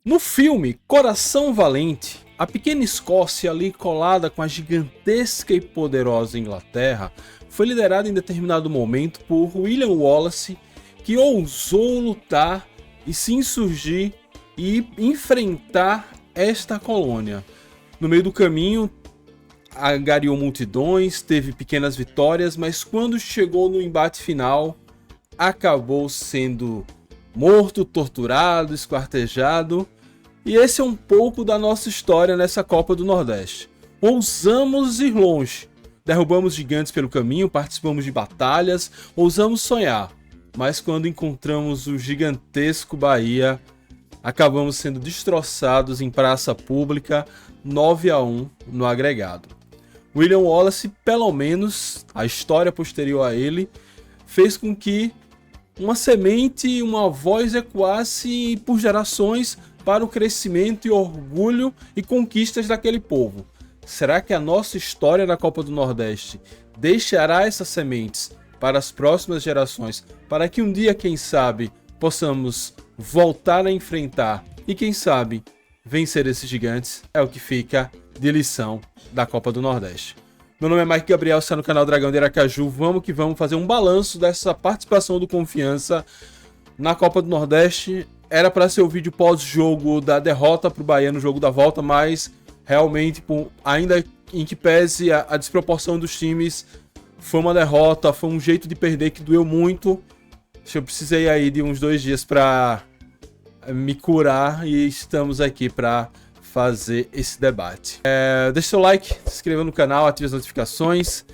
No filme Coração Valente, a pequena Escócia, ali colada com a gigantesca e poderosa Inglaterra, foi liderada em determinado momento por William Wallace, que ousou lutar e se insurgir e enfrentar esta colônia. No meio do caminho, angariou multidões, teve pequenas vitórias, mas quando chegou no embate final, acabou sendo morto, torturado, esquartejado. E esse é um pouco da nossa história nessa Copa do Nordeste. Ousamos ir longe, derrubamos gigantes pelo caminho, participamos de batalhas, ousamos sonhar, mas quando encontramos o gigantesco Bahia, acabamos sendo destroçados em praça pública, 9-1 no agregado. William Wallace, pelo menos a história posterior a ele, fez com que uma semente, uma voz ecoasse por gerações para o crescimento e orgulho e conquistas daquele povo. Será que a nossa história na Copa do Nordeste deixará essas sementes para as próximas gerações, para que um dia, quem sabe, possamos voltar a enfrentar e, quem sabe, vencer esses gigantes? É o que fica de lição da Copa do Nordeste. Meu nome é Mike Gabriel, está no canal Dragão de Aracaju. Vamos que vamos fazer um balanço dessa participação do Confiança na Copa do Nordeste. Era para ser o vídeo pós-jogo da derrota para o Bahia no jogo da volta, mas realmente, ainda em que pese a desproporção dos times, foi uma derrota, foi um jeito de perder que doeu muito. Eu precisei aí de uns 2 dias para me curar e estamos aqui para fazer esse debate. Deixe seu like, se inscreva no canal, ative as notificações,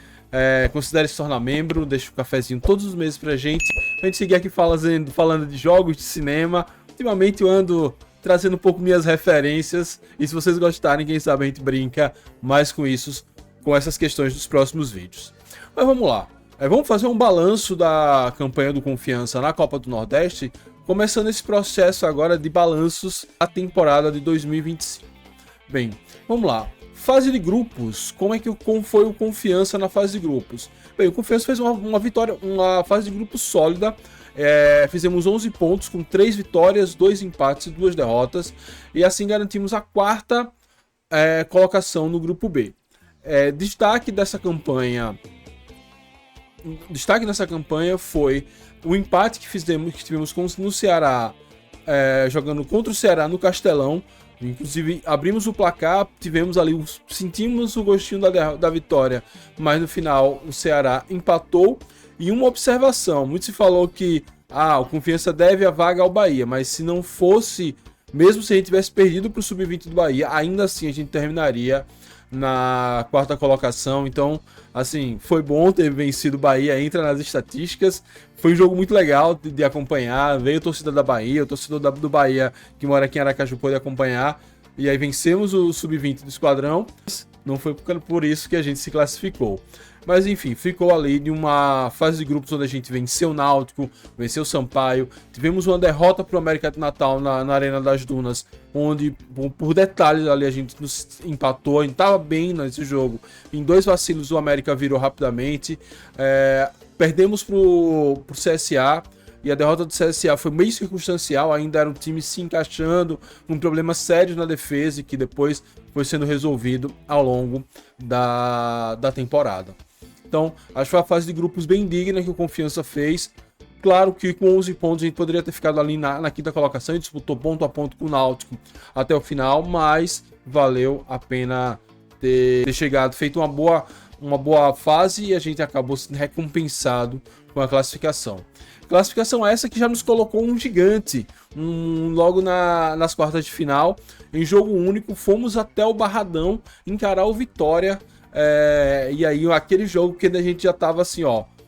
considere se tornar membro, deixe um cafezinho todos os meses pra gente seguir aqui falando de jogos, de cinema. Ultimamente eu ando trazendo um pouco minhas referências e se vocês gostarem, quem sabe a gente brinca mais com isso, com essas questões dos próximos vídeos. Mas vamos lá, vamos fazer um balanço da campanha do Confiança na Copa do Nordeste, começando esse processo agora de balanços da temporada de 2025. Bem, vamos lá. Fase de grupos, como foi o Confiança na fase de grupos? Bem, o Confiança fez uma vitória, uma fase de grupos sólida. Fizemos 11 pontos com 3 vitórias, 2 empates e 2 derrotas. E assim garantimos a 4ª colocação no grupo B. Destaque dessa campanha foi o empate que tivemos no Ceará, jogando contra o Ceará no Castelão. Inclusive, abrimos o placar, sentimos o gostinho da vitória, mas no final o Ceará empatou. E uma observação, muito se falou que o Confiança deve a vaga ao Bahia, mas se não fosse, mesmo se a gente tivesse perdido para o Sub-20 do Bahia, ainda assim a gente terminaria na 4ª colocação. Então, assim, foi bom ter vencido o Bahia, entra nas estatísticas. Foi um jogo muito legal de acompanhar. Veio a torcida da Bahia, o torcedor do Bahia que mora aqui em Aracaju pôde acompanhar. E aí vencemos o Sub-20 do Esquadrão. Não foi por isso que a gente se classificou. Mas enfim, ficou ali de uma fase de grupos onde a gente venceu o Náutico, venceu o Sampaio. Tivemos uma derrota para o América de Natal na Arena das Dunas, onde, por detalhes ali, a gente nos empatou. A gente estava bem nesse jogo. Em 2 vacilos o América virou rapidamente. Perdemos para o CSA. E a derrota do CSA foi meio circunstancial, ainda era um time se encaixando, com problemas sérios na defesa e que depois foi sendo resolvido ao longo da temporada. Então, acho que foi a fase de grupos bem digna que o Confiança fez. Claro que com 11 pontos a gente poderia ter ficado ali na 5ª colocação e disputou ponto a ponto com o Náutico até o final, mas valeu a pena ter chegado, feito uma boa fase e a gente acabou sendo recompensado com a classificação. Classificação essa que já nos colocou um gigante, logo nas quartas de final, em jogo único, fomos até o Barradão encarar o Vitória, e aí aquele jogo que a gente já tava assim,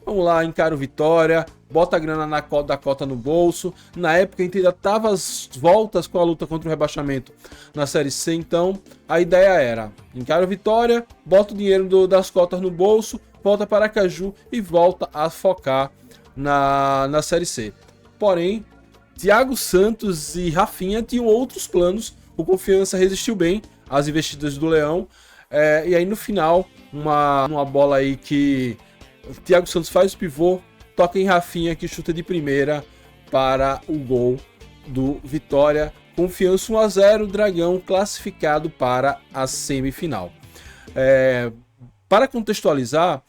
vamos lá, encara o Vitória, bota a grana da cota no bolso. Na época a gente ainda tava às voltas com a luta contra o rebaixamento na Série C, então a ideia era, encara o Vitória, bota o dinheiro das cotas no bolso, volta para Aracaju e volta a focar na Série C. Porém, Thiago Santos e Rafinha tinham outros planos. O Confiança resistiu bem às investidas do Leão. E aí no final, uma bola aí que o Thiago Santos faz o pivô, toca em Rafinha, que chuta de primeira para o gol do Vitória. Confiança 1 a 0, Dragão classificado para a semifinal. Para contextualizar,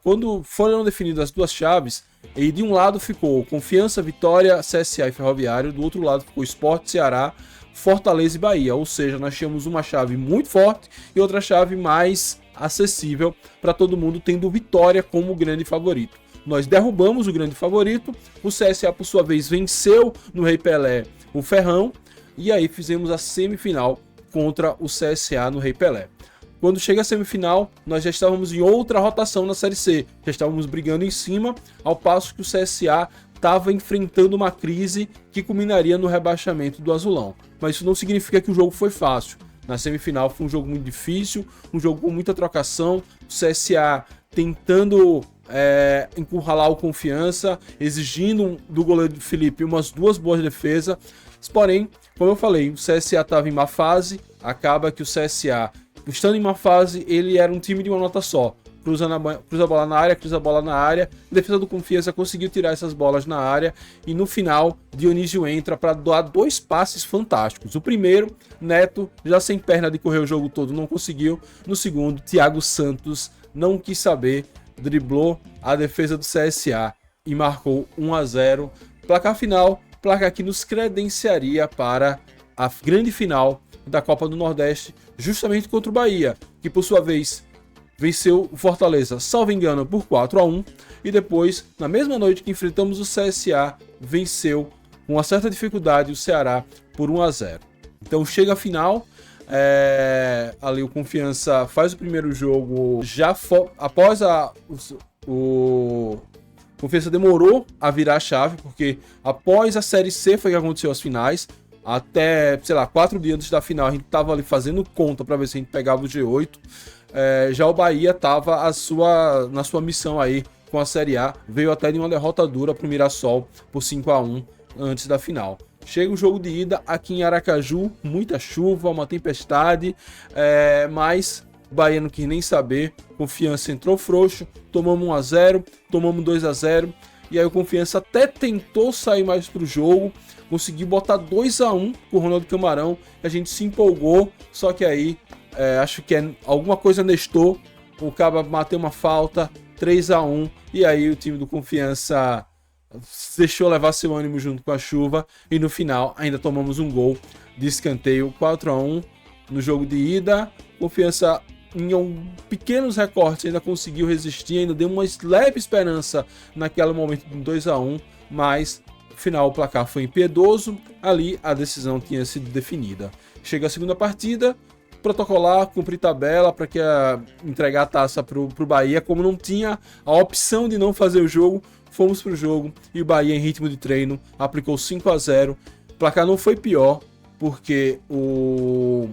quando foram definidas as duas chaves, e de um lado ficou Confiança, Vitória, CSA e Ferroviário, do outro lado ficou Sport, Ceará, Fortaleza e Bahia. Ou seja, nós tínhamos uma chave muito forte e outra chave mais acessível para todo mundo, tendo Vitória como grande favorito. Nós derrubamos o grande favorito, o CSA por sua vez venceu no Rei Pelé o Ferrão, e aí fizemos a semifinal contra o CSA no Rei Pelé. Quando chega a semifinal, nós já estávamos em outra rotação na Série C, já estávamos brigando em cima, ao passo que o CSA estava enfrentando uma crise que culminaria no rebaixamento do Azulão. Mas isso não significa que o jogo foi fácil. Na semifinal foi um jogo muito difícil, um jogo com muita trocação, o CSA tentando encurralar o Confiança, exigindo do goleiro Felipe umas 2 boas defesas. Porém, como eu falei, o CSA estava em má fase, acaba que o CSA, estando em má fase, ele era um time de uma nota só. Cruza a bola na área, cruza a bola na área, a defesa do Confiança conseguiu tirar essas bolas na área, e no final, Dionísio entra para dar 2 passes fantásticos. O primeiro, Neto, já sem perna de correr o jogo todo, não conseguiu. No segundo, Thiago Santos não quis saber, driblou a defesa do CSA e marcou 1 a 0. Placar final, placar que nos credenciaria para a grande final da Copa do Nordeste, justamente contra o Bahia, que por sua vez venceu o Fortaleza, salvo engano, por 4 a 1, e depois, na mesma noite que enfrentamos o CSA, venceu com uma certa dificuldade o Ceará por 1 a 0. Então chega a final, ali o Confiança faz o primeiro jogo, após o Confiança demorou a virar a chave, porque após a Série C foi que aconteceu as finais. Até, 4 dias antes da final, a gente tava ali fazendo conta para ver se a gente pegava o G8. Já o Bahia tava na sua missão aí com a Série A. Veio até de uma derrota dura pro Mirassol por 5 a 1 antes da final. Chega o jogo de ida aqui em Aracaju, muita chuva, uma tempestade, mas o Bahia não quis nem saber. Confiança entrou frouxo, tomamos 1 a 0, tomamos 2 a 0. E aí o Confiança até tentou sair mais pro jogo, conseguiu botar 2 a 1 com o Ronaldo Camarão, a gente se empolgou, só que aí acho que alguma coisa nestou, o Caba bateu uma falta, 3 a 1, e aí o time do Confiança deixou levar seu ânimo junto com a chuva, e no final ainda tomamos um gol de escanteio, 4 a 1 no jogo de ida. Confiança em pequenos recortes ainda conseguiu resistir, ainda deu uma leve esperança naquele momento de 2 a 1, mas no final o placar foi impiedoso, ali a decisão tinha sido definida. Chega a segunda partida, protocolar, cumprir tabela para entregar a taça para o Bahia. Como não tinha a opção de não fazer o jogo, fomos para o jogo e o Bahia, em ritmo de treino, aplicou 5 a 0. O placar não foi pior, porque o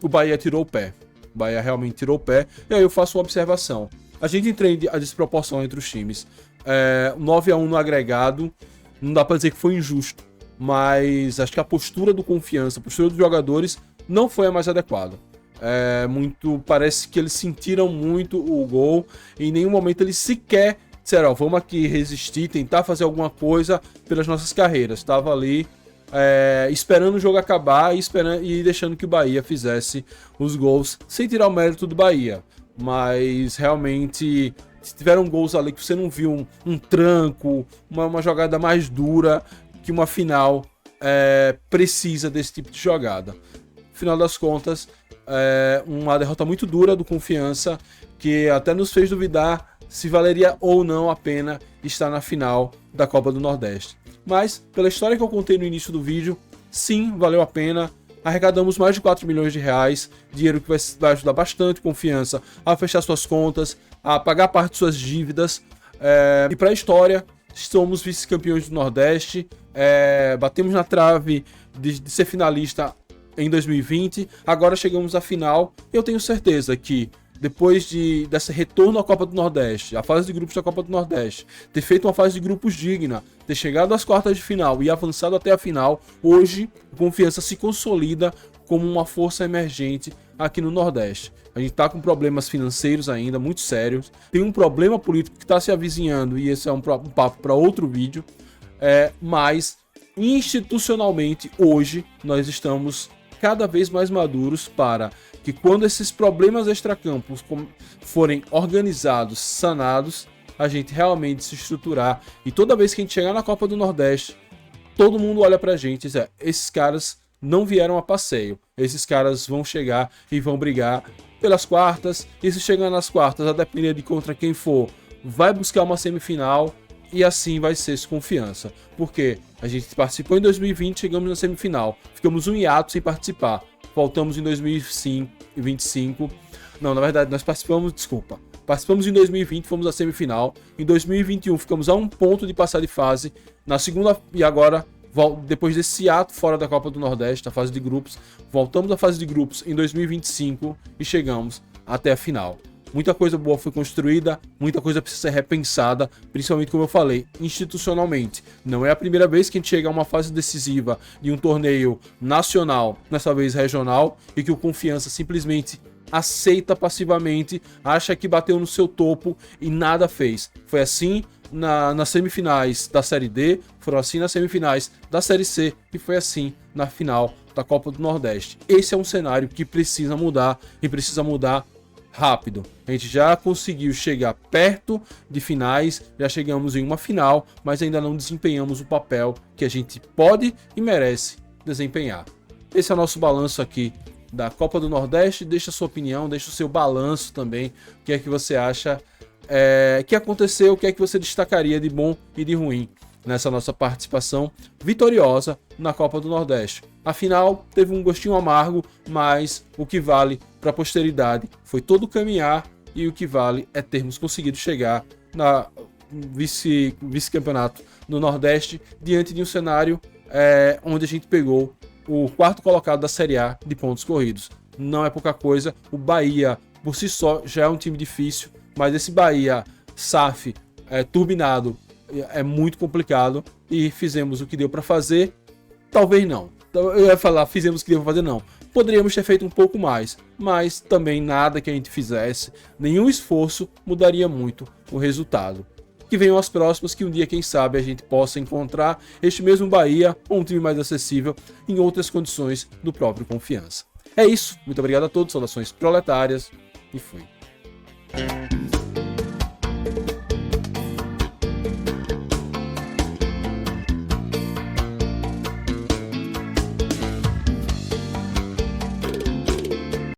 Bahia tirou o pé. O Bahia realmente tirou o pé. E aí eu faço uma observação. A gente entende a desproporção entre os times. 9 a 1 no agregado, não dá para dizer que foi injusto, mas acho que a postura do Confiança, a postura dos jogadores não foi a mais adequada. Parece que eles sentiram muito o gol. Em nenhum momento eles sequer disseram, vamos aqui resistir, tentar fazer alguma coisa pelas nossas carreiras. Estava ali esperando o jogo acabar e deixando que o Bahia fizesse os gols, sem tirar o mérito do Bahia. Mas realmente tiveram gols ali que você não viu um tranco, uma jogada mais dura que uma final precisa desse tipo de jogada. Final das contas, uma derrota muito dura do Confiança, que até nos fez duvidar se valeria ou não a pena estar na final da Copa do Nordeste. Mas, pela história que eu contei no início do vídeo, sim, valeu a pena. Arrecadamos mais de 4 milhões de reais, dinheiro que vai ajudar bastante Confiança a fechar suas contas, a pagar parte de suas dívidas. E para a história, somos vice-campeões do Nordeste, batemos na trave de ser finalista em 2020, agora chegamos à final, e eu tenho certeza que depois desse retorno à Copa do Nordeste, a fase de grupos da Copa do Nordeste, ter feito uma fase de grupos digna, ter chegado às quartas de final e avançado até a final, hoje o Confiança se consolida como uma força emergente aqui no Nordeste. A gente está com problemas financeiros ainda muito sérios, tem um problema político que está se avizinhando, e esse é um papo para outro vídeo, mas institucionalmente, hoje, nós estamos cada vez mais maduros para que quando esses problemas extracampos forem organizados, sanados, a gente realmente se estruturar. E toda vez que a gente chegar na Copa do Nordeste, todo mundo olha pra gente e diz, esses caras não vieram a passeio. Esses caras vão chegar e vão brigar pelas quartas. E se chegar nas quartas, a depender de contra quem for, vai buscar uma semifinal. E assim vai ser essa confiança. Porque a gente participou em 2020, chegamos na semifinal. Ficamos um hiato sem participar. Voltamos em 2025. Não, na verdade, nós participamos, desculpa. Participamos em 2020, fomos à semifinal. Em 2021, ficamos a um ponto de passar de fase. Na segunda, e agora, depois desse ato fora da Copa do Nordeste, na fase de grupos, voltamos à fase de grupos em 2025 e chegamos até a final. Muita coisa boa foi construída, muita coisa precisa ser repensada, principalmente, como eu falei, institucionalmente. Não é a primeira vez que a gente chega a uma fase decisiva de um torneio nacional, dessa vez regional, e que o Confiança simplesmente aceita passivamente, acha que bateu no seu topo e nada fez. Foi assim nas semifinais da Série D, foram assim nas semifinais da Série C e foi assim na final da Copa do Nordeste. Esse é um cenário que precisa mudar e precisa mudar rápido. A gente já conseguiu chegar perto de finais, já chegamos em uma final, mas ainda não desempenhamos o papel que a gente pode e merece desempenhar. Esse é o nosso balanço aqui da Copa do Nordeste. Deixa a sua opinião, deixa o seu balanço também. O que é que você acha que aconteceu, o que é que você destacaria de bom e de ruim nessa nossa participação vitoriosa na Copa do Nordeste. Afinal, teve um gostinho amargo, mas o que vale para a posteridade foi todo caminhar e o que vale é termos conseguido chegar na vice-campeonato no Nordeste diante de um cenário onde a gente pegou o quarto colocado da Série A de pontos corridos. Não é pouca coisa. O Bahia, por si só, já é um time difícil, mas esse Bahia SAF turbinado é muito complicado e fizemos o que deu para fazer. Talvez não. Eu ia falar, fizemos o que deu para fazer, não. Poderíamos ter feito um pouco mais, mas também nada que a gente fizesse, nenhum esforço mudaria muito o resultado. Que venham as próximas, que um dia, quem sabe, a gente possa encontrar este mesmo Bahia, ou um time mais acessível, em outras condições do próprio Confiança. É isso, muito obrigado a todos, saudações proletárias e fui.